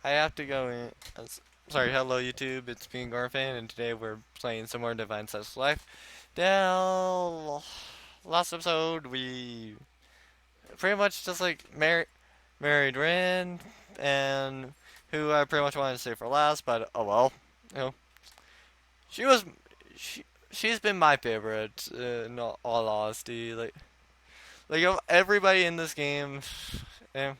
I have to go in. Sorry, hello YouTube. It's me, Garfan, and today we're playing some more Divine Slice of Life. Now, last episode we pretty much just like married Rin, and who I pretty much wanted to say for last, but oh well. You know, she was she she's been my favorite in all honesty. Like of everybody in this game, eh,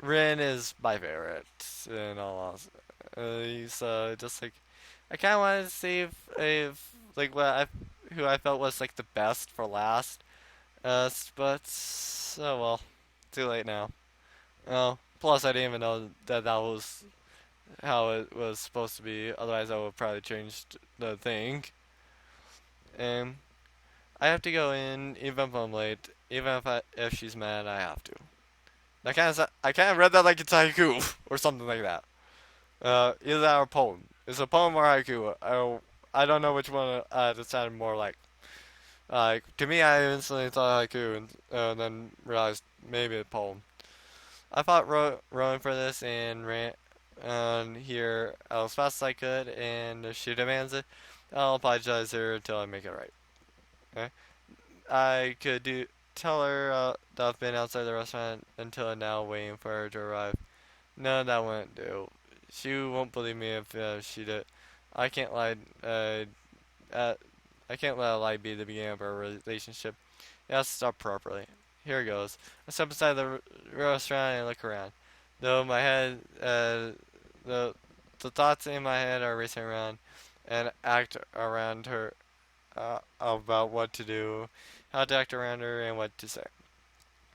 Rin is my favorite in all honesty. He's just like I kind of wanted to save a like who I felt was like the best for last. But oh well, too late now. Oh, plus I didn't even know that was how it was supposed to be. Otherwise, I would probably changed the thing. And I have to go in even if I'm late. Even if she's mad, I have to. I kind of read that like it's haiku or something like that. Either that or poem. It's a poem or haiku. I don't know which one it sounded more like. To me, I instantly thought haiku and then realized maybe a poem. I fought rowing for this and ran here as fast as I could, and if she demands it, I'll apologize to her until I make it right. Okay? I could tell her that I've been outside the restaurant until now, waiting for her to arrive. No, that wouldn't do. She won't believe me if she did. I can't lie. Uh, I can't let a lie be the beginning of our relationship. It has to start properly. Here goes. I step inside the restaurant and look around. Though my head, the the thoughts in my head are racing around, and act around her about what to do, how to act around her, and what to say.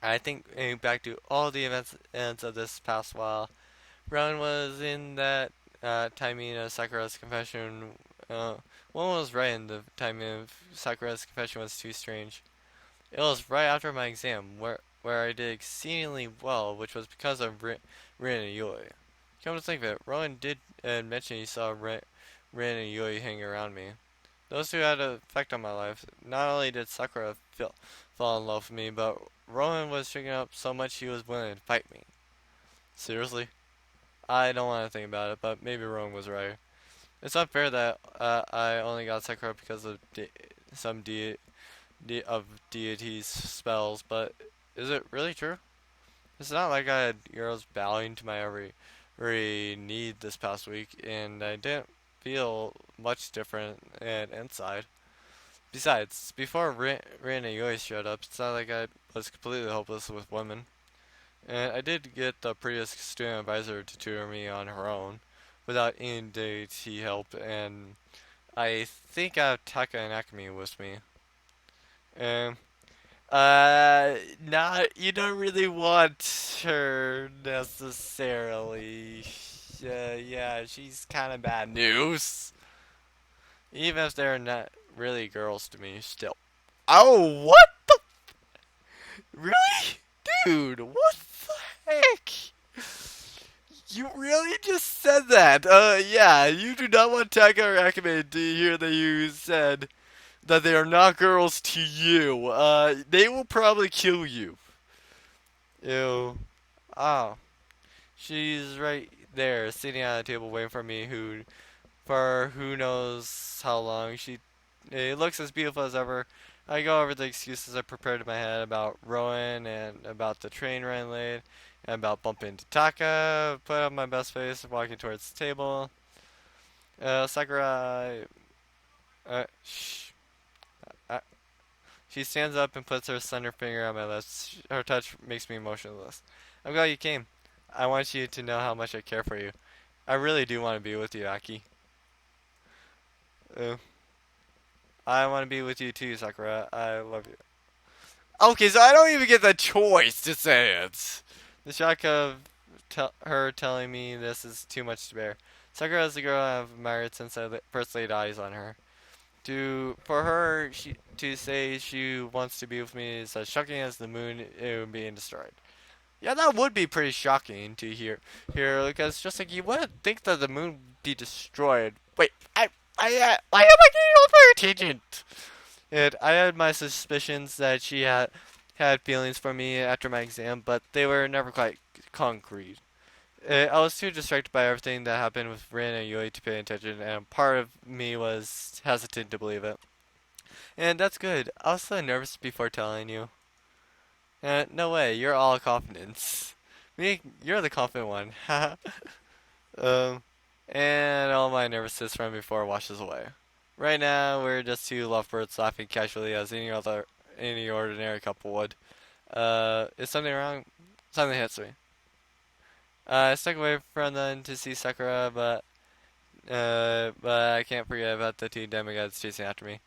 I think back to all the events of this past while. Ron was in that timing of Sakura's confession. Uh, One was right, and the timing of Sakura's confession was too strange. It was right after my exam, where I did exceedingly well, which was because of Rin and Yui. Come to think of it, Rowan did mention he saw Rin and Yui hanging around me. Those two had an effect on my life. Not only did Sakura fall in love with me, but Rowan was shaking up so much he was willing to fight me. Seriously? I don't want to think about it, but maybe Rowan was right. It's unfair that I only got Sakura because of some of deity's spells, but is it really true? It's not like I had girls bowing to my every need this past week, and I didn't feel much different inside. Besides, before Rin and Yui showed up, it's not like I was completely hopeless with women. And I did get the previous student advisor to tutor me on her own, without any deity help, and I think I have Taka and Akemi with me. And not you don't really want her necessarily. Yeah, she's kind of bad news. Even if they're not really girls to me, still. Oh, what the? Really? Dude, what the heck? You really just said that. Yeah, you do not want Taka or Akame to hear that you said that they are not girls to you. They will probably kill you. Ew. Oh, she's right there, sitting at a table waiting for me. For who knows how long. It looks as beautiful as ever. I go over the excuses I prepared in my head about Rowan and about the train run late and about bumping into Taka. Put on my best face, walking towards the table. Sakura, shh. Uh, she stands up and puts her slender finger on my lips. Her touch makes me motionless. I'm glad you came. I want you to know how much I care for you. I really do want to be with you, Aki. Uh, I want to be with you too, Sakura. I love you. Okay, so I don't even get the choice to say it. The shock of her telling me this is too much to bear. Sakura is the girl I've admired since I first laid eyes on her. For her to say she wants to be with me is as shocking as the moon being destroyed. Yeah, that would be pretty shocking to hear because just like you wouldn't think that the moon would be destroyed. Wait, why am I getting over a tangent? And I had my suspicions that she had feelings for me after my exam, but they were never quite concrete. I was too distracted by everything that happened with Rin and Yui to pay attention, and part of me was hesitant to believe it. And that's good. I was so nervous before telling you. No way, you're all confidence. Me, you're the confident one. um, and all my nervousness from before washes away. Right now, we're just two lovebirds laughing casually as any ordinary couple would. Is something wrong? Something hits me. I stuck away from them to see Sakura, but I can't forget about the two demigods chasing after me.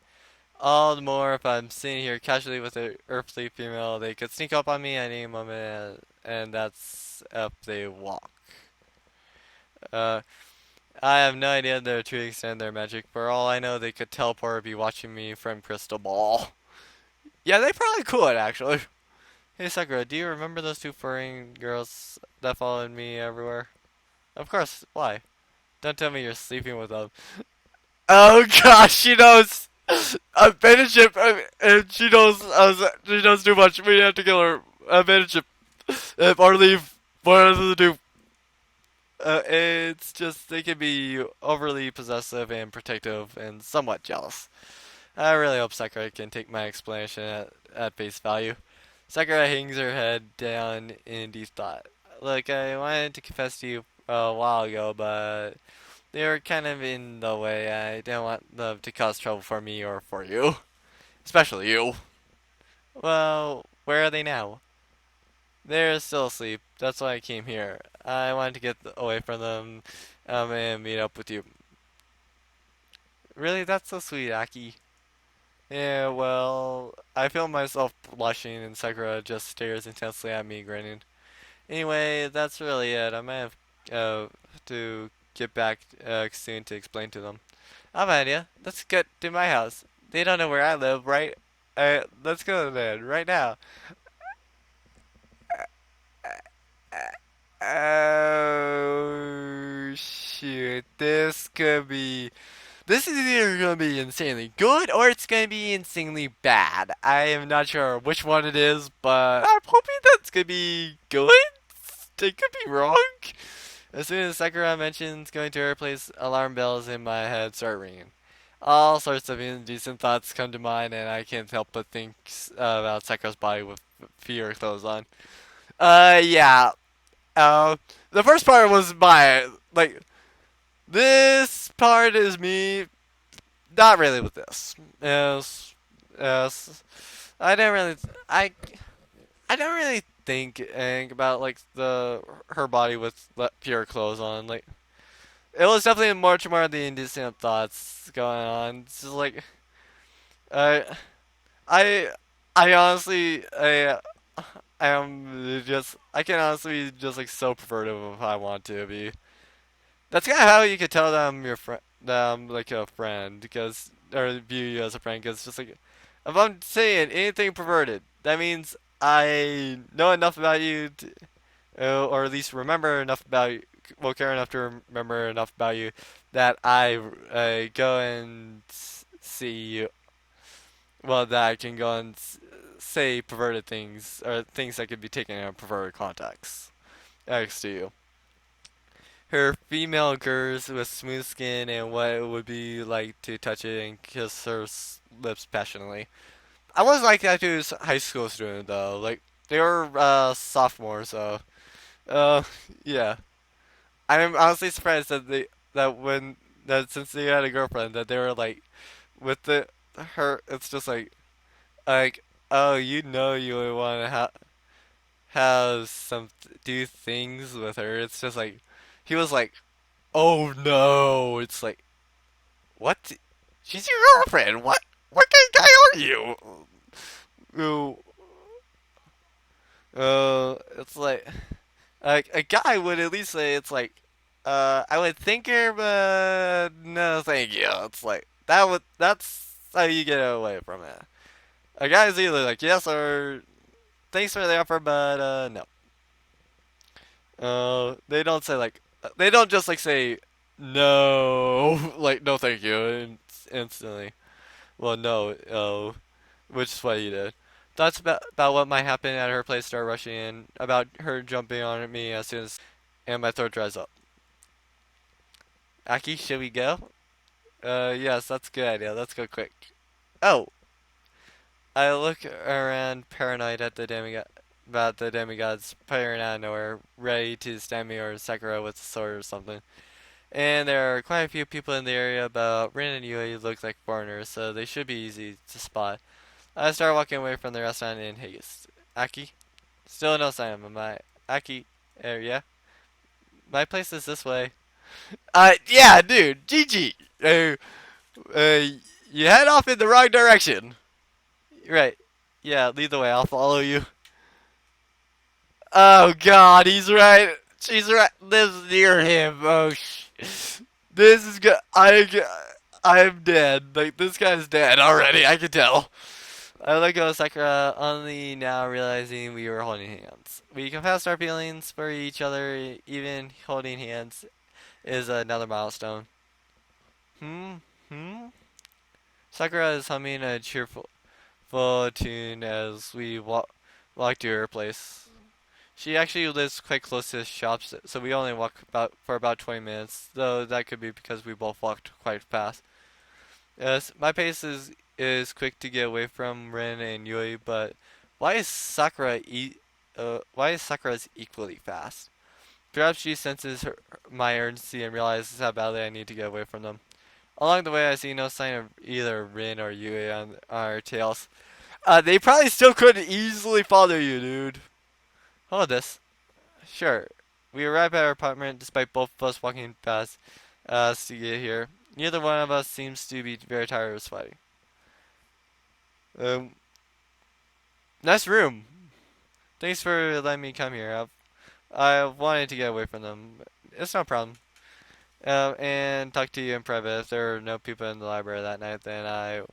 All the more if I'm sitting here casually with an earthly female, they could sneak up on me at any moment, and that's if they walk. Uh, I have no idea their true extent of their magic. For all I know, they could teleport or be watching me from Crystal Ball. Yeah, they probably could, actually. Hey Sakura, do you remember those two furry girls that followed me everywhere? Of course, why? Don't tell me you're sleeping with them. Oh gosh, she knows. I've been in ship, and she knows too much. We have to kill her. I've been in ship, or leave. What else to do? It's just they can be overly possessive and protective, and somewhat jealous. I really hope Sakura can take my explanation at face value. Sakura hangs her head down in deep thought. Look, I wanted to confess to you a while ago, but they were kind of in the way. I didn't want them to cause trouble for me or for you. Especially you. Well, where are they now? They're still asleep. That's why I came here. I wanted to get away from them and meet up with you. Really? That's so sweet, Aki. Yeah, well, I feel myself blushing and Sakura just stares intensely at me, grinning. Anyway, that's really it. I might have to get back soon to explain to them. I have an idea. Let's get to my house. They don't know where I live, right? Let's go then, right now. Oh shoot! This is either gonna be insanely good or it's gonna be insanely bad. I am not sure which one it is, but I'm hoping that's gonna be good. It could be wrong. As soon as Sakura mentions going to her place, alarm bells in my head start ringing. All sorts of indecent thoughts come to mind, and I can't help but think about Sakura's body with fear clothes on. Yeah. Uh, the first part was this part is me. Not really with this. Yes. I didn't really. I don't really think about like the her body with pure clothes on. Like it was definitely much more of the indecent thoughts going on. It's just like I I I honestly I am just I can honestly be just like so pervertive if I want to be. That's kind of how you could tell them your friend, them like a friend, because or view you as a friend, because just like if I'm saying anything perverted, that means I know enough about you, or at least remember enough about you, will care enough to remember enough about you that I go and see you. Well, that I can go and say perverted things or things that could be taken in a perverted context next to you. Her female curves with smooth skin and what it would be like to touch it and kiss her lips passionately. I was like that to a high school student though. Like they were sophomores, so uh yeah. I'm honestly surprised that when that since they had a girlfriend that they were like with the her. It's just like oh you would want to have some do things with her. It's just like he was like oh no. It's like what? She's your girlfriend. What kind of guy are you? Oh, it's like a guy would at least say it's like I would think her, but no, thank you. It's like that's how you get away from it. A guy's either like yes or thanks for the offer, but no. They don't say like they don't just like say no, like no, thank you, instantly. Well, no, which is what he did. Thoughts about what might happen at her place start rushing in. About her jumping on me as soon as. and my throat dries up. Aki, should we go? Yes, that's a good idea. Let's go quick. Oh, I look around paranoid at the demigod, about the demigods appearing out of nowhere, ready to stab me or Sakura with a sword or something. And there are quite a few people in the area, but Rin and Yui look like foreigners, so they should be easy to spot. I start walking away from the restaurant in haste. Aki? Still no sign of my Aki. Yeah? My place is this way. Yeah, dude. GG. Uh, you head off in the wrong direction. Right. Yeah, lead the way. I'll follow you. Oh God, he's right. She's right. Lives near him. Oh this is good. I'm dead. Like this guy's dead already. I can tell. I let go of Sakura, only now realizing we were holding hands. We confessed our feelings for each other. Even holding hands is another milestone. Hmm. Hmm. Sakura is humming a cheerful full tune as we walk to her place. She actually lives quite close to the shops, so we only walk for about 20 minutes, though that could be because we both walked quite fast. Yes, my pace is quick to get away from Rin and Yui, but why is why is Sakura's equally fast? Perhaps she senses my urgency and realizes how badly I need to get away from them. Along the way, I see no sign of either Rin or Yui on our tails. They probably still could easily follow you, dude. Hold this. Sure. We arrive at our apartment despite both of us walking past us to get here. Neither one of us seems to be very tired of sweating. Um, nice room. Thanks for letting me come here. I wanted to get away from them. It's no problem. And talk to you in private. If there are no people in the library that night, then I.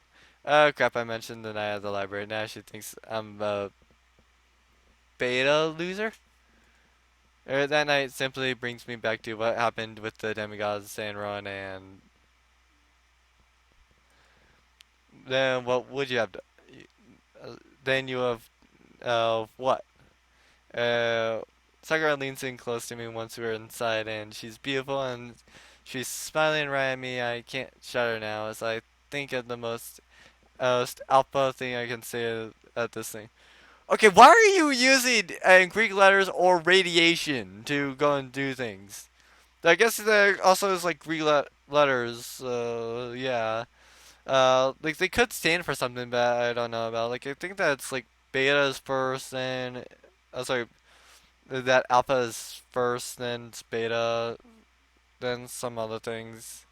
Oh crap! I mentioned the night at the library. Now she thinks I'm a beta loser. That night simply brings me back to what happened with the demigods Sanron, and then what would you have done? Then you have what? Uh, Sakura leans in close to me once we're inside, and she's beautiful and she's smiling right at me. I can't shut her now as I think of the most alpha thing I can say at this thing. Okay, why are you using Greek letters or radiation to go and do things? I guess there also is like Greek letters. Yeah. Like they could stand for something, but I don't know about. Like I think that's like beta is first, then sorry, that alpha is first, then it's beta, then some other things.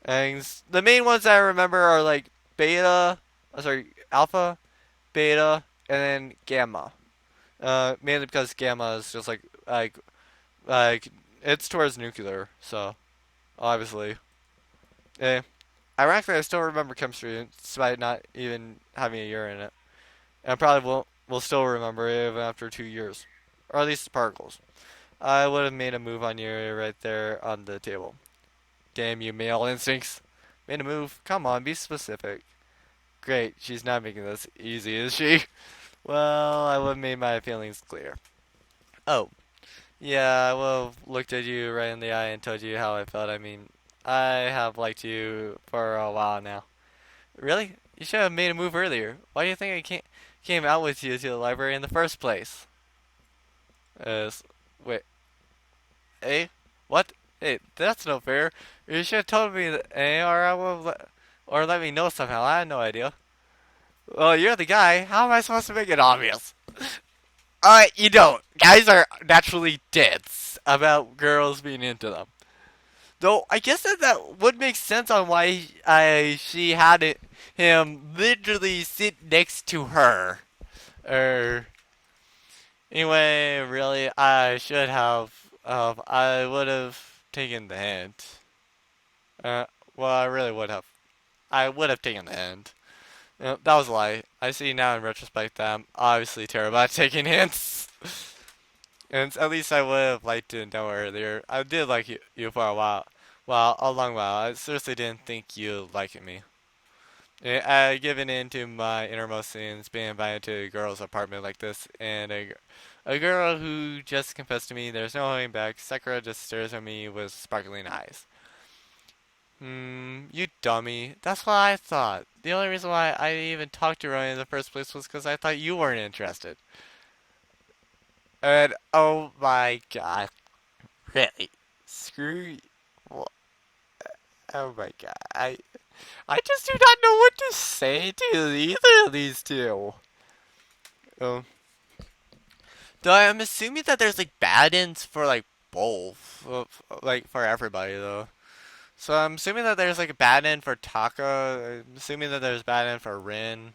And the main ones that I remember are like beta, sorry, alpha, beta, and then gamma. Mainly because gamma is just like it's towards nuclear, so obviously. Eh. Ironically, I still remember chemistry despite not even having a year in it. And I probably will still remember it even after 2 years. Or at least the particles. I would have made a move on you right there on the table. Damn you, male instincts. Made a move. Come on, be specific. Great, she's not making this easy, is she? Well, I would have made my feelings clear. Oh, yeah, I would have looked at you right in the eye and told you how I felt. I mean, I have liked you for a while now. Really? You should have made a move earlier. Why do you think I came out with you to the library in the first place? Wait, eh? What? Hey, that's no fair. You should have told me that, or I would or let me know somehow. I had no idea. Well, you're the guy. How am I supposed to make it obvious? You don't. Guys are naturally dense about girls being into them. Though I guess that would make sense on why she had him literally sit next to her. Er. Anyway, really, I should have. I would have taken the hint. Uh, well, I really would have. I would have taken the hint. That was a lie. I see now in retrospect that I'm obviously terrible at taking hints. And at least I would have liked to know earlier. I did like you for a while. Well, a long while. I seriously didn't think you liked me. I given in to my innermost sins, being invited to a girl's apartment like this, and A girl who just confessed to me there's no holding back. Sakura just stares at me with sparkling eyes. You dummy. That's what I thought. The only reason why I even talked to Roy in the first place was because I thought you weren't interested. And oh my god. Really? Screw you. Oh my god. I just do not know what to say to either of these two. Oh. Though I'm assuming that there's like bad ends for like both. Like for everybody though. So I'm assuming that there's like a bad end for Taka. I'm assuming that there's bad end for Rin.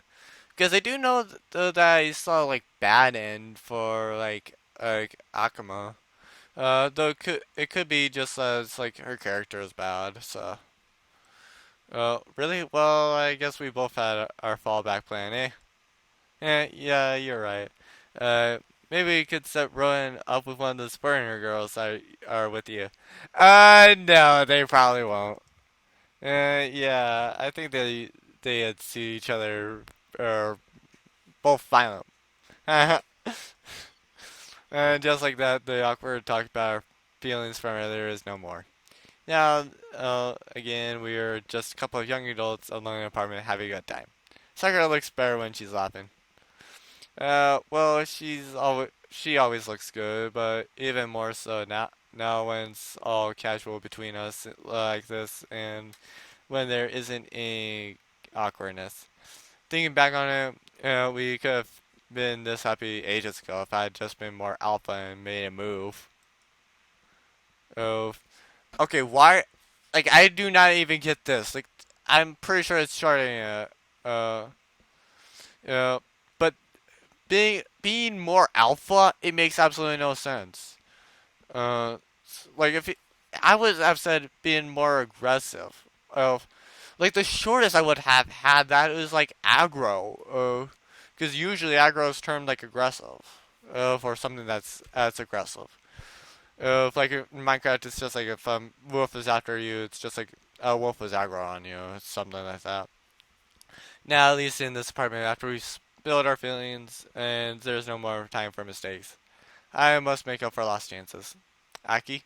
Because I do know that I saw like bad end for like Akuma. Though it could be just as like her character is bad. So, really? Well, I guess we both had our fallback plan, eh? Yeah, you're right. Uh, maybe we could set Rowan up with one of the Spurrier girls that are with you. No, they probably won't. Yeah, I think they'd see each other both violent. And just like that, the awkward talk about our feelings from earlier is no more. Now, again, we are just a couple of young adults alone in an apartment having a good time. Sakura looks better when she's laughing. Well, she always looks good, but even more so now. Now when it's all casual between us like this, and when there isn't any awkwardness. Thinking back on it, we could have been this happy ages ago if I had just been more alpha and made a move. Oh, okay. Why? Like, I do not even get this. Like, I'm pretty sure it's starting. Uh, but being more alpha, it makes absolutely no sense. Uh, like if it, I would have said being more aggressive. Like the shortest I would have had that was like aggro. Because usually aggro is termed like aggressive. For something that's aggressive. If like in Minecraft, it's just like if wolf is after you, it's just like a wolf is aggro on you. It's something like that. Now, at least in this apartment, after we spilled our feelings and there's no more time for mistakes, I must make up for lost chances. Aki?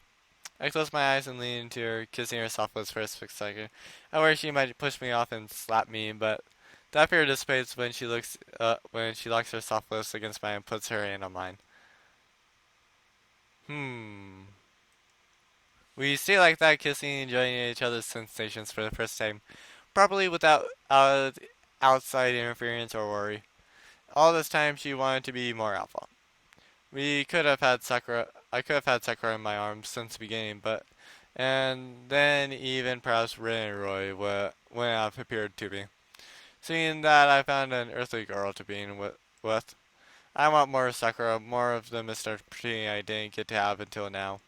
I close my eyes and lean into her, kissing her soft lips for a split second. I worry she might push me off and slap me, but that fear dissipates when she locks her soft lips against mine and puts her hand on mine. Hmm. We stay like that, kissing, enjoying each other's sensations for the first time, probably without outside interference or worry. All this time, she wanted to be more alpha. We could have had Sakura. I could have had Sakura in my arms since the beginning, but and then even perhaps Rin and Roy wouldn't have appeared to be. Seeing that I found an earthly girl to be with, I want more of Sakura, more of the misopportunity I didn't get to have until now.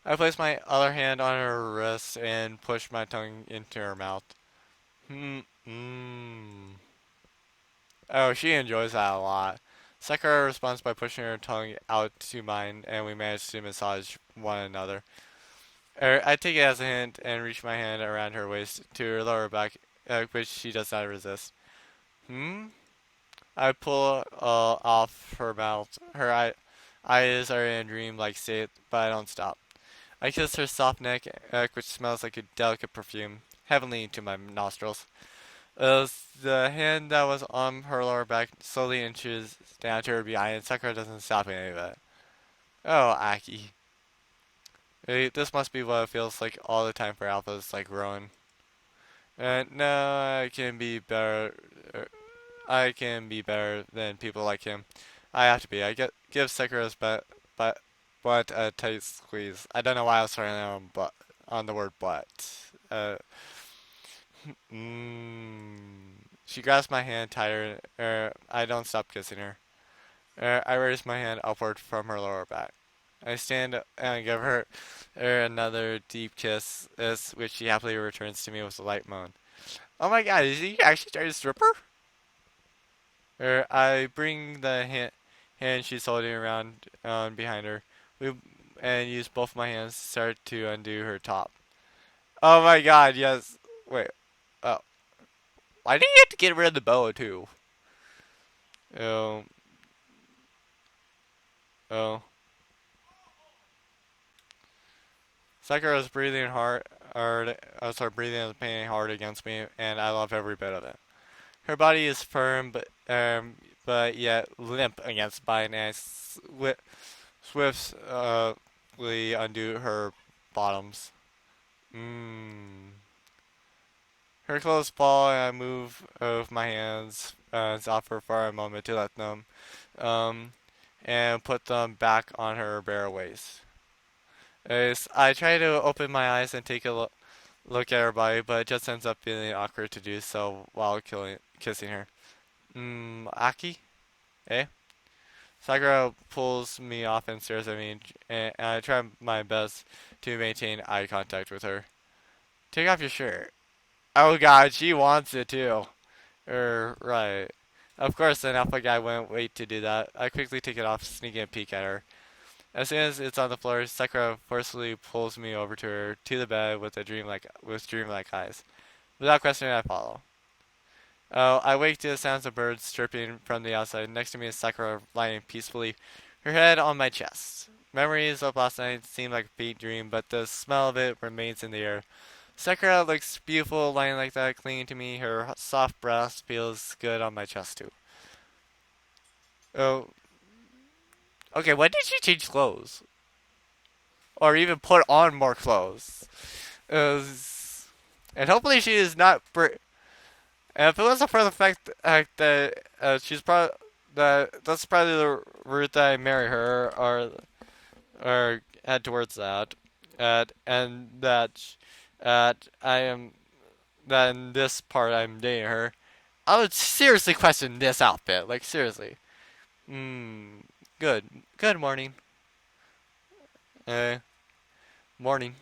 I placed my other hand on her wrist and pushed my tongue into her mouth. Hmm. Mmm. Oh, she enjoys that a lot. Sakura responds by pushing her tongue out to mine, and we manage to massage one another. I take it as a hint and reach my hand around her waist to her lower back, which she does not resist. Hmm? I pull off her mouth. Eyes are in a dream-like state, but I don't stop. I kiss her soft neck, which smells like a delicate perfume, heavenly to my nostrils. The hand that was on her lower back slowly inches down to her behind, and Sakura doesn't stop any of it. Oh, Aki. This must be what it feels like all the time for alphas like Rowan. No, I can be better. I can be better than people like him. I have to be. Give Sakura's but a tight squeeze. I don't know why I was trying on the word but. Uh, She grasps my hand tighter. I don't stop kissing her. I raise my hand upward from her lower back. I stand and give her another deep kiss, which she happily returns to me with a light moan. Oh my god, is he actually trying to strip her? I bring the hand she's holding around behind her, we, and use both my hands to start to undo her top. Oh my god, yes. Wait. Oh, why do you have to get rid of the boa too? Um, Oh, Sakura's breathing breathing and pain hard against me, and I love every bit of it. Her body is firm, but yet limp against mine, and swiftly undo her bottoms. Mmm. Her clothes fall, and I move of my hands off her for a moment to let them, um, and put them back on her bare waist. As I try to open my eyes and take a look at her body, but it just ends up feeling awkward to do so while kissing her. Aki? Eh? Sakura pulls me off and stares at me, and I try my best to maintain eye contact with her. Take off your shirt. Oh god, she wants it too. Right. Of course, an alpha guy wouldn't wait to do that. I quickly take it off, sneaking a peek at her. As soon as it's on the floor, Sakura forcefully pulls me over to her to the bed with dreamlike eyes. Without questioning, I follow. Oh, I wake to the sounds of birds chirping from the outside. Next to me is Sakura lying peacefully, her head on my chest. Memories of last night seem like a faint dream, but the smell of it remains in the air. Sakura looks beautiful lying like that, clinging to me. Her soft breast feels good on my chest too. Oh, okay. When did she change clothes, or even put on more clothes? Uh, and hopefully she is not. And if it wasn't for the fact that she's probably that's probably the route that I marry her or head towards that, and that I am that in this part I'm dating her, I would seriously question this outfit. Like seriously. Hmm. Good. Good morning. Uh. Morning.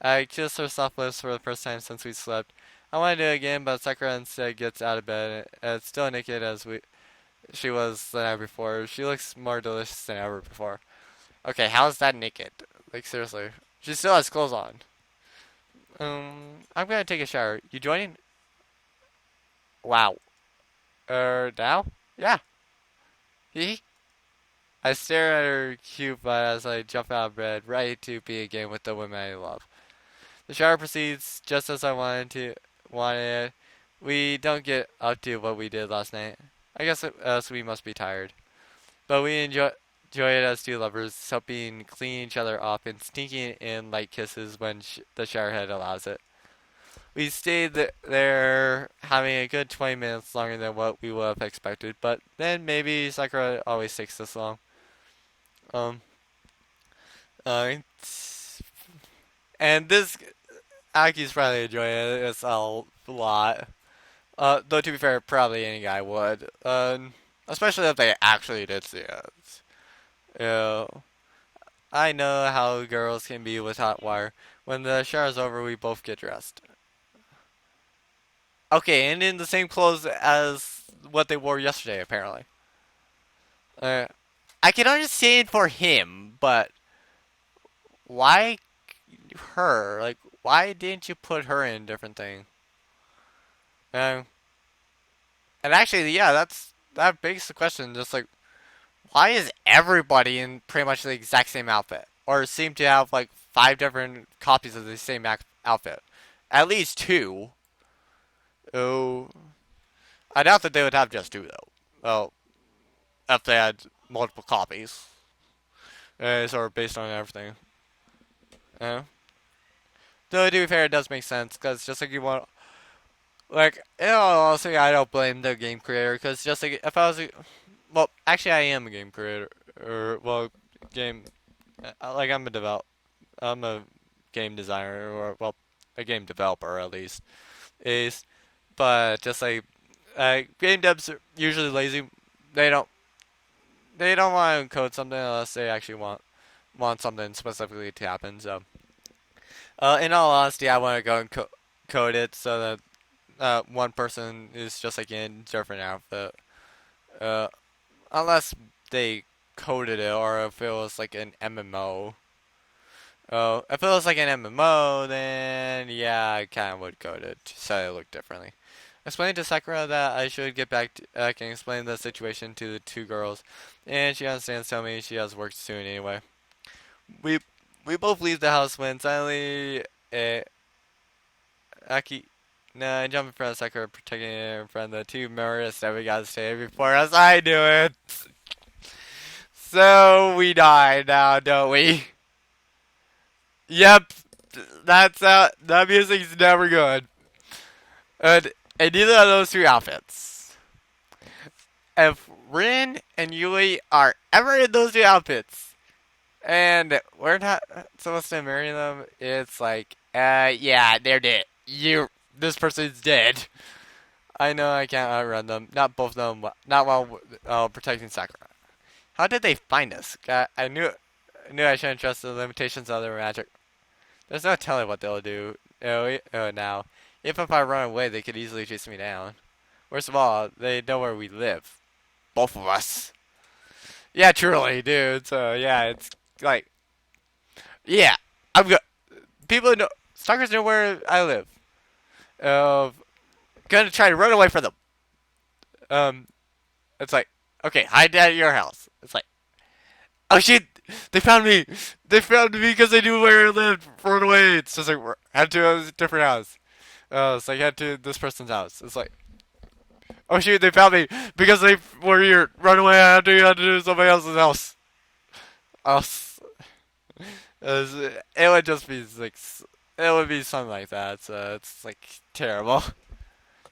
I kissed her soft lips for the first time since we slept. I want to do it again, but Sakura instead gets out of bed and still naked as she was the night before. She looks more delicious than ever before. Okay, how's that naked? Like seriously, she still has clothes on. I'm gonna take a shower. You joining? Wow. Now? Yeah. Hee. I stare at her cute butt as I jump out of bed, ready to be again with the woman I love. The shower proceeds just as I wanted it. We don't get up to what we did last night. I guess we must be tired. But we enjoy it as two lovers, helping clean each other up and sneaking in light kisses when the showerhead allows it. We stayed there having a good 20 minutes longer than what we would have expected, but then maybe Sakura always takes this long. Um, uh, and this Aki's probably enjoying it. It's a lot. Though to be fair, probably any guy would. Especially if they actually did see it. Yeah. I know how girls can be with hot wire. When the shower's over, we both get dressed. Okay, and in the same clothes as what they wore yesterday, apparently. Uh, I can understand for him, but why her? Like, why didn't you put her in a different thing? Um, and actually, yeah, that begs the question. Just like, why is everybody in pretty much the exact same outfit, or seem to have like five different copies of the same outfit? At least two. Oh, I doubt that they would have just two though. Well, if they had multiple copies, sort of based on everything. Yeah. Though to be fair, it does make sense because just like you want, like, you know, honestly, I don't blame the game creator because just like if I was, well, actually, I am a game creator, or well, game, like I'm a game designer, or well, a game developer at least is, but just like game devs are usually lazy. They don't they don't want to code something unless they actually want something specifically to happen. So, in all honesty, I want to go and code it so that one person is just like in different outfit. Uh, unless they coded it, or if it was like an MMO. Oh, if it was like an MMO, then yeah, I kind of would code it so it looked differently. Explained to Sakura that I should get back and explain the situation to the two girls, and she understands. Tell me she has work soon anyway. We we both leave the house when suddenly Aki. No, I jump in front of Sakura, protecting her in front of the two murderers that we gotta stay before us. I do it. So we die now, don't we? Yep. That's that music's never good. And neither of those two outfits. If Rin and Yui are ever in those two outfits, and we're not supposed to marry them, it's like, yeah, they're dead. This person's dead. I know I can't outrun them. Not both of them. Not while protecting Sakura. How did they find us? I knew I shouldn't trust the limitations of their magic. There's no telling what they'll do. Now, if I run away, they could easily chase me down. Worst of all, they know where we live. Both of us. Yeah, truly, dude. So yeah, it's like, yeah, I'm good. People know, stalkers know where I live. Uh, gonna try to run away from them. Um, it's like, okay, hide at your house. It's like, oh shit, they found me. They found me because they knew where I lived. Run away. It's just like head to a different house. It's like head to this person's house. It's like, oh shoot, they found me because they were here. Run away. I have to do somebody else's house. Else, it would just be like, it would be something like that. So it's like terrible.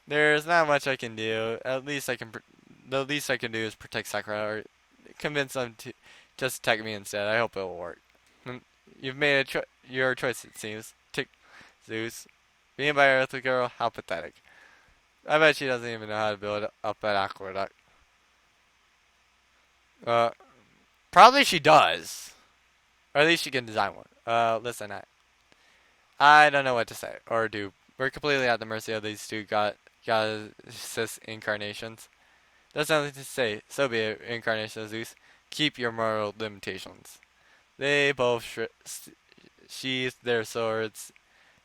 There's not much I can do. At least I can. The least I can do is protect Sakura or convince them to just attack me instead. I hope it will work. You've made your choice, it seems. Tick, Zeus. Being by Earth girl, how pathetic. I bet she doesn't even know how to build up an aqueduct. Uh, Probably she does. Or at least she can design one. Listen, I don't know what to say or do. We're completely at the mercy of these two goddess incarnations. There's nothing to say. So be it, incarnation of Zeus. Keep your mortal limitations. They both sheathe their swords,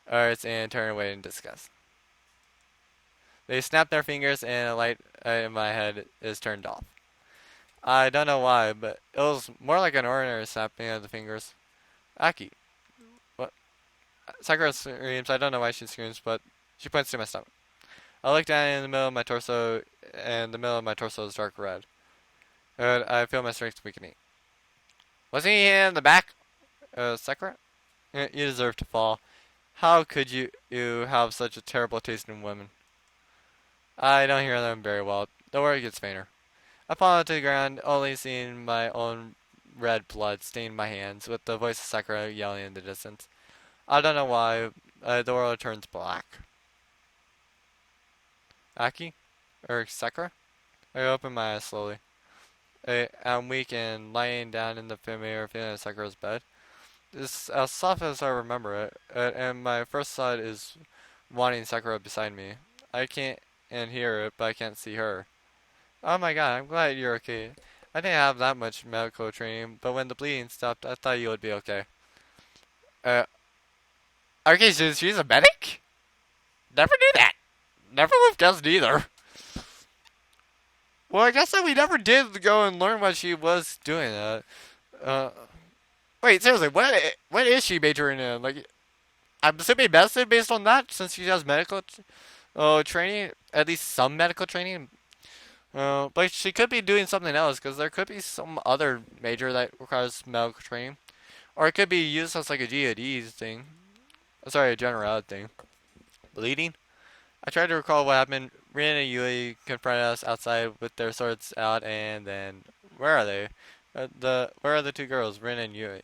and turn away in disgust. They snap their fingers, and a light in my head is turned off. I don't know why, but it was more like an ordinary snapping of the fingers. Aki. What? Sakura screams. I don't know why she screams, but she points to my stomach. I look down in the middle of my torso, and the middle of my torso is dark red. And I feel my strength weakening. Wasn't he in the back? Sakura? You deserve to fall. How could you have such a terrible taste in women? I don't hear them very well. The word gets fainter. I fall to the ground, only seeing my own red blood stain my hands, with the voice of Sakura yelling in the distance. I don't know why. The world turns black. Aki? Or Sakura? I open my eyes slowly. I'm weak and lying down in the familiar feeling of Sakura's bed. It's as soft as I remember it, and my first thought is wanting Sakura beside me. I can't and hear it, but I can't see her. Oh my god, I'm glad you're okay. I didn't have that much medical training, but when the bleeding stopped, I thought you would be okay. Uh, okay, so she's a medic? Never knew that. Never would have guessed either. Well, I guess that we never did go and learn what she was doing. Uh, Wait, seriously, what is she majoring in? Like, I'm assuming medicine based on that, since she has medical training, at least some medical training. But she could be doing something else, because there could be some other major that requires medical training, or it could be used as like a GED thing. Sorry, a general ed thing. Bleeding. I tried to recall what happened. Rin and Yui confronted us outside with their swords out, and then where are they? Where are the two girls, Rin and Yui?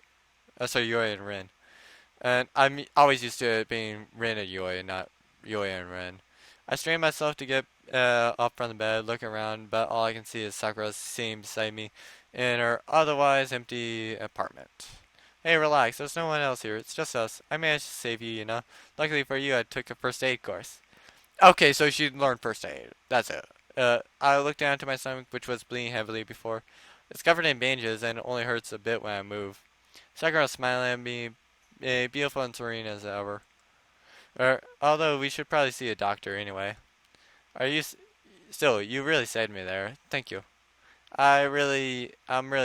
Sorry, Yui and Rin. And I'm always used to it being Rin and Yui, and not Yui and Rin. I strain myself to get up from the bed, looking around, but all I can see is Sakura sitting beside me in her otherwise empty apartment. Hey, relax. There's no one else here. It's just us. I managed to save you. Luckily for you, I took a first aid course. Okay, so she learned first aid. That's it. I looked down to my stomach, which was bleeding heavily before. It's covered in bandages and only hurts a bit when I move. Sakura smiling at me, beautiful and serene as ever. Although we should probably see a doctor anyway. Are you still? You really saved me there. Thank you. I'm really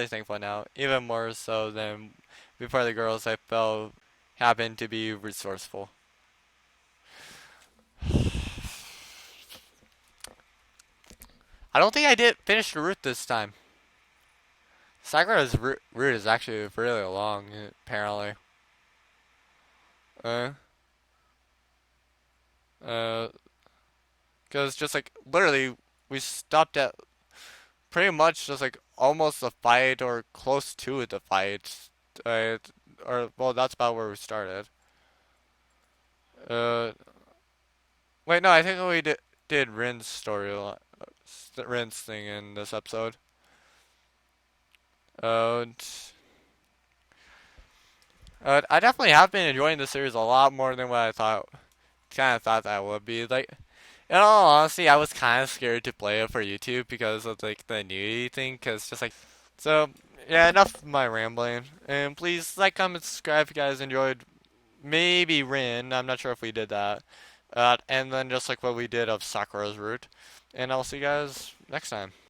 thankful now, even more so than before the girls I felt happened to be resourceful. I don't think I did finish the route this time. Sakura's route is actually really long, apparently. Uh, uh, because just like literally, we stopped at pretty much just like almost the fight or close to the fight. Uh, or well, that's about where we started. Uh, wait, no, I think we did Rin's Rin's thing in this episode. Uh, I definitely have been enjoying the series a lot more than what I kind of thought that would be. Like, in all honesty, I was kind of scared to play it for YouTube because of like the nudity thing. Cause just like, so yeah, enough of my rambling. And please like, comment, subscribe if you guys enjoyed. Maybe Rin. I'm not sure if we did that. And then just like what we did of Sakura's route. And I'll see you guys next time.